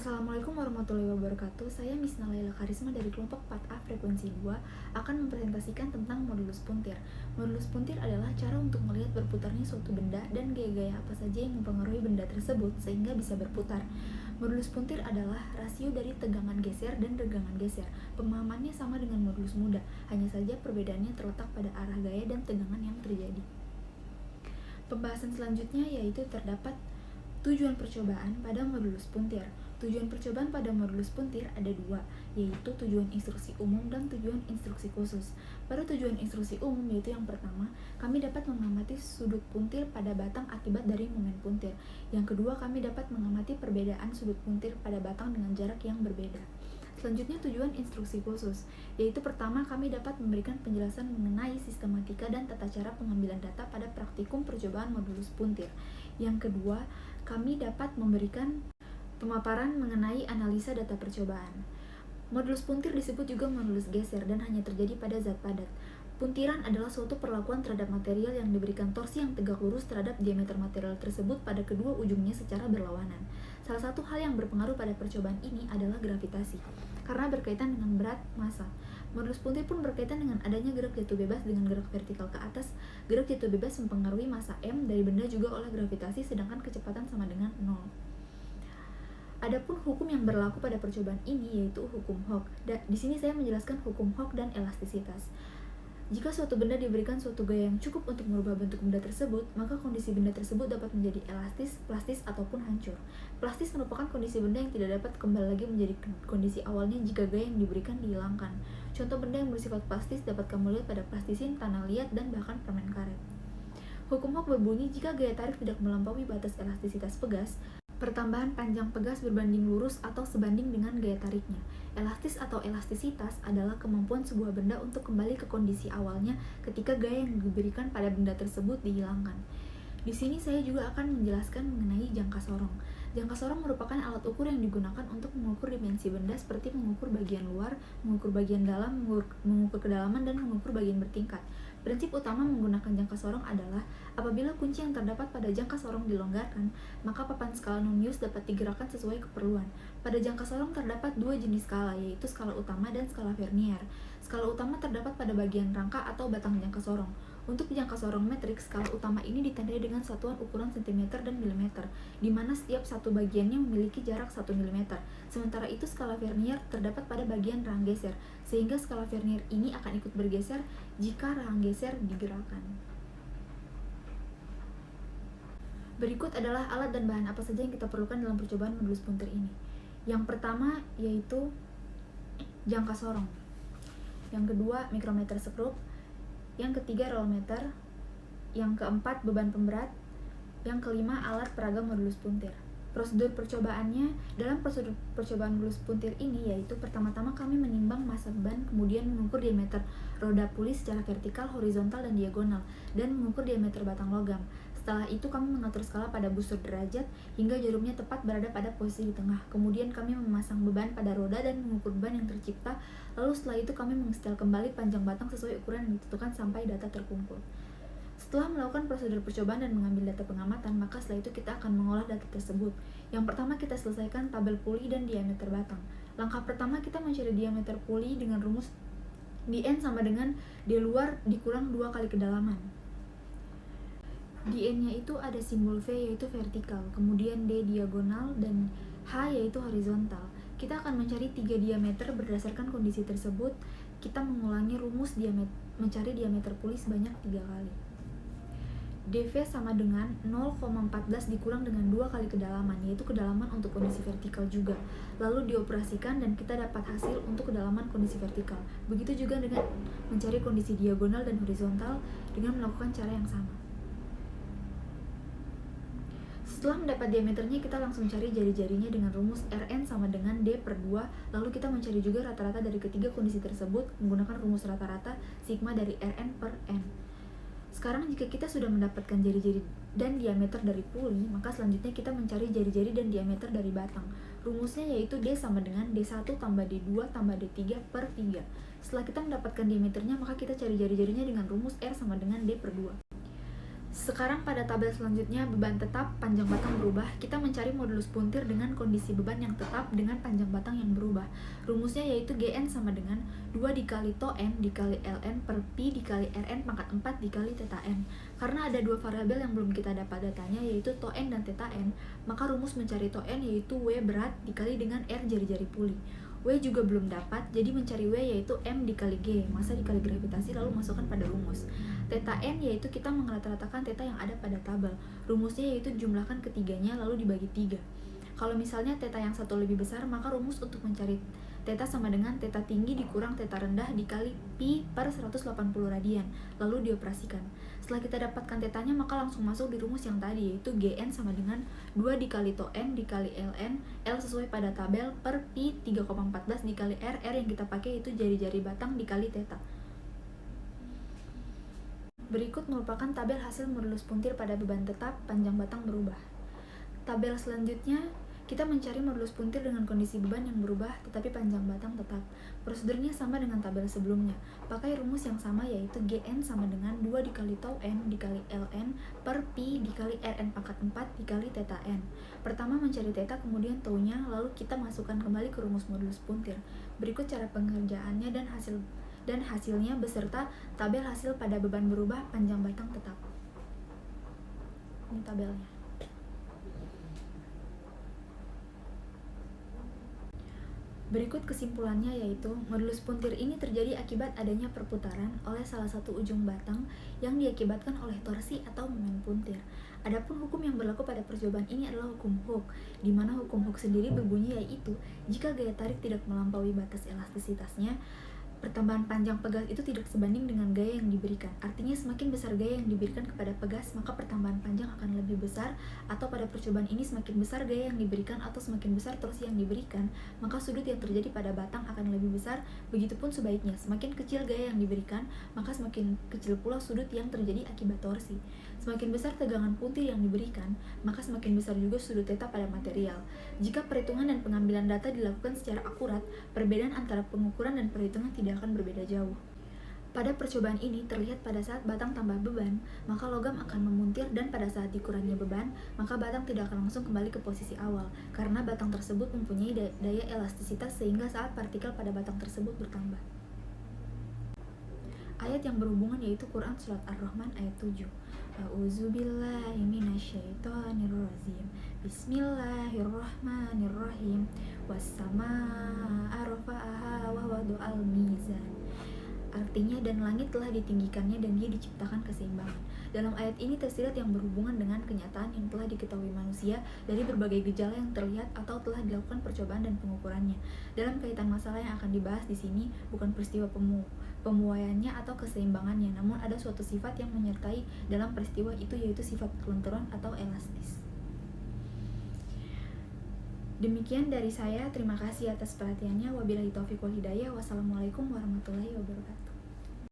Assalamualaikum warahmatullahi wabarakatuh. Saya Miss Nalaila Karisma dari kelompok 4A frekuensi 2 akan mempresentasikan tentang modulus puntir. Modulus puntir adalah cara untuk melihat berputarnya suatu benda dan gaya-gaya apa saja yang mempengaruhi benda tersebut sehingga bisa berputar. Modulus puntir adalah rasio dari tegangan geser dan regangan geser. Pemahamannya sama dengan modulus muda, hanya saja perbedaannya terletak pada arah gaya dan tegangan yang terjadi. Pembahasan selanjutnya yaitu terdapat tujuan percobaan pada modulus puntir. Tujuan percobaan pada modulus puntir ada dua, yaitu tujuan instruksi umum dan tujuan instruksi khusus. Pada tujuan instruksi umum yaitu yang pertama, kami dapat mengamati sudut puntir pada batang akibat dari momen puntir. Yang kedua, kami dapat mengamati perbedaan sudut puntir pada batang dengan jarak yang berbeda. Selanjutnya tujuan instruksi khusus, yaitu pertama kami dapat memberikan penjelasan mengenai sistematika dan tata cara pengambilan data pada praktikum percobaan modulus puntir. Yang kedua, kami dapat memberikan pemaparan mengenai analisa data percobaan. Modulus puntir disebut juga modulus geser dan hanya terjadi pada zat padat. Puntiran adalah suatu perlakuan terhadap material yang diberikan torsi yang tegak lurus terhadap diameter material tersebut pada kedua ujungnya secara berlawanan. Salah satu hal yang berpengaruh pada percobaan ini adalah gravitasi, karena berkaitan dengan berat massa. Modulus puntir pun berkaitan dengan adanya gerak jatuh bebas dengan gerak vertikal ke atas. Gerak jatuh bebas mempengaruhi massa M dari benda juga oleh gravitasi, sedangkan kecepatan sama dengan 0. Adapun hukum yang berlaku pada percobaan ini yaitu hukum Hooke. Di sini saya menjelaskan hukum Hooke dan elastisitas. Jika suatu benda diberikan suatu gaya yang cukup untuk merubah bentuk benda tersebut, maka kondisi benda tersebut dapat menjadi elastis, plastis, ataupun hancur. Plastis merupakan kondisi benda yang tidak dapat kembali lagi menjadi kondisi awalnya jika gaya yang diberikan dihilangkan. Contoh benda yang bersifat plastis dapat kamu lihat pada plastisin, tanah liat, dan bahkan permen karet. Hukum Hooke berbunyi jika gaya tarik tidak melampaui batas elastisitas pegas, pertambahan panjang pegas berbanding lurus atau sebanding dengan gaya tariknya. Elastis atau elastisitas adalah kemampuan sebuah benda untuk kembali ke kondisi awalnya ketika gaya yang diberikan pada benda tersebut dihilangkan. Di sini saya juga akan menjelaskan mengenai jangka sorong. Jangka sorong merupakan alat ukur yang digunakan untuk mengukur dimensi benda seperti mengukur bagian luar, mengukur bagian dalam, mengukur kedalaman, dan mengukur bagian bertingkat. Prinsip utama menggunakan jangka sorong adalah apabila kunci yang terdapat pada jangka sorong dilonggarkan, maka papan skala Nonius dapat digerakkan sesuai keperluan. Pada jangka sorong terdapat dua jenis skala, yaitu skala utama dan skala vernier. Skala utama terdapat pada bagian rangka atau batang jangka sorong. Untuk jangka sorong metrik, skala utama ini ditandai dengan satuan ukuran cm dan mm, di mana setiap satu bagiannya memiliki jarak 1 mm. Sementara itu skala vernier terdapat pada bagian rahang geser, sehingga skala vernier ini akan ikut bergeser jika rahang geser digerakkan. Berikut adalah alat dan bahan apa saja yang kita perlukan dalam percobaan modulus puntir ini. Yang pertama yaitu jangka sorong. Yang kedua mikrometer skrup. Yang ketiga rolmeter. Yang keempat beban pemberat. Yang kelima alat peraga modulus puntir. Prosedur percobaannya, dalam prosedur percobaan modulus puntir ini yaitu pertama-tama kami menimbang massa beban, kemudian mengukur diameter roda puli secara vertikal, horizontal, dan diagonal, dan mengukur diameter batang logam. Setelah itu kami mengatur skala pada busur derajat hingga jarumnya tepat berada pada posisi di tengah. Kemudian kami memasang beban pada roda dan mengukur beban yang tercipta. Lalu setelah itu kami mensetel kembali panjang batang sesuai ukuran yang ditentukan sampai data terkumpul. Setelah melakukan prosedur percobaan dan mengambil data pengamatan, maka setelah itu kita akan mengolah data tersebut. Yang pertama kita selesaikan tabel puli dan diameter batang. Langkah pertama kita mencari diameter puli dengan rumus dN sama dengan D luar dikurang 2 kali kedalaman. dN-nya itu ada simbol V yaitu vertikal, kemudian D diagonal, dan H yaitu horizontal. Kita akan mencari 3 diameter berdasarkan kondisi tersebut. Kita mengulangi rumus mencari diameter puli sebanyak 3 kali. dV sama dengan 0,14 dikurang dengan 2 kali kedalaman, yaitu kedalaman untuk kondisi vertikal juga. Lalu dioperasikan dan kita dapat hasil untuk kedalaman kondisi vertikal. Begitu juga dengan mencari kondisi diagonal dan horizontal dengan melakukan cara yang sama. Setelah mendapat diameternya, kita langsung cari jari-jarinya dengan rumus Rn sama dengan D per 2. Lalu kita mencari juga rata-rata dari ketiga kondisi tersebut menggunakan rumus rata-rata sigma dari Rn per N. Sekarang jika kita sudah mendapatkan jari-jari dan diameter dari puli, maka selanjutnya kita mencari jari-jari dan diameter dari batang. Rumusnya yaitu D sama dengan D1 tambah D2 tambah D3 per 3. Setelah kita mendapatkan diameternya, maka kita cari jari-jarinya dengan rumus R sama dengan D per 2. Sekarang pada tabel selanjutnya, beban tetap, panjang batang berubah. Kita mencari modulus puntir dengan kondisi beban yang tetap dengan panjang batang yang berubah. Rumusnya yaitu Gn sama dengan 2 dikali to n dikali ln per pi dikali rn pangkat 4 dikali theta n. Karena ada dua variabel yang belum kita dapat datanya, yaitu to n dan theta n, maka rumus mencari to n yaitu W berat dikali dengan R jari-jari puli. W juga belum dapat, jadi mencari W yaitu M dikali G, massa dikali gravitasi, lalu masukkan pada rumus. Theta N yaitu kita mengerata-ratakan theta yang ada pada tabel. Rumusnya yaitu jumlahkan ketiganya lalu dibagi 3. Kalau misalnya theta yang satu lebih besar, maka rumus untuk mencari theta sama dengan theta tinggi dikurang theta rendah dikali pi per 180 radian, lalu dioperasikan. Setelah kita dapatkan tetanya, maka langsung masuk di rumus yang tadi, yaitu Gn sama dengan 2 dikali to n dikali ln, L sesuai pada tabel, per pi 3,14 dikali R yang kita pakai itu jari-jari batang dikali theta. Berikut merupakan tabel hasil modulus puntir pada beban tetap, panjang batang berubah. Tabel selanjutnya, kita mencari modulus puntir dengan kondisi beban yang berubah tetapi panjang batang tetap. Prosedurnya sama dengan tabel sebelumnya. Pakai rumus yang sama yaitu Gn sama dengan 2 dikali tau n dikali ln per pi dikali Rn pangkat 4 dikali theta n. Pertama mencari theta, kemudian taunya, lalu kita masukkan kembali ke rumus modulus puntir. Berikut cara pengerjaannya dan hasilnya beserta tabel hasil pada beban berubah, panjang batang tetap. Ini tabelnya. Berikut kesimpulannya yaitu, modulus puntir ini terjadi akibat adanya perputaran oleh salah satu ujung batang yang diakibatkan oleh torsi atau momen puntir. Adapun hukum yang berlaku pada percobaan ini adalah hukum Hooke, di mana hukum Hooke sendiri berbunyi yaitu, jika gaya tarik tidak melampaui batas elastisitasnya, pertambahan panjang pegas itu tidak sebanding dengan gaya yang diberikan. Artinya semakin besar gaya yang diberikan kepada pegas, maka pertambahan panjang akan lebih besar, atau pada percobaan ini semakin besar gaya yang diberikan atau semakin besar torsi yang diberikan, maka sudut yang terjadi pada batang akan lebih besar. Begitupun sebaliknya, semakin kecil gaya yang diberikan, maka semakin kecil pula sudut yang terjadi akibat torsi. Semakin besar tegangan puntir yang diberikan, maka semakin besar juga sudut theta pada material. Jika perhitungan dan pengambilan data dilakukan secara akurat, perbedaan antara pengukuran dan perhitungan tidak akan berbeda jauh. Pada percobaan ini terlihat pada saat batang tambah beban, maka logam akan memuntir, dan pada saat dikurangnya beban, maka batang tidak akan langsung kembali ke posisi awal, karena batang tersebut mempunyai daya elastisitas sehingga saat partikel pada batang tersebut bertambah. Ayat yang berhubungan yaitu Quran Surat Ar-Rahman ayat 7. A'udzubillahi minasyaitonirrajim. Bismillahirrahmanirrahim. Was-samaa'a rafa'aha wa wada'al mizan. Artinya, dan langit telah ditinggikannya dan dia diciptakan keseimbangan. Dalam ayat ini tersirat yang berhubungan dengan kenyataan yang telah diketahui manusia dari berbagai gejala yang terlihat atau telah dilakukan percobaan dan pengukurannya. Dalam kaitan masalah yang akan dibahas di sini bukan peristiwa pemuaiannya atau keseimbangannya, namun ada suatu sifat yang menyertai dalam peristiwa itu, yaitu sifat kelenturan atau elastis. Demikian dari saya, terima kasih atas perhatiannya. Wabillahi taufiq wal hidayah. Wassalamualaikum warahmatullahi wabarakatuh.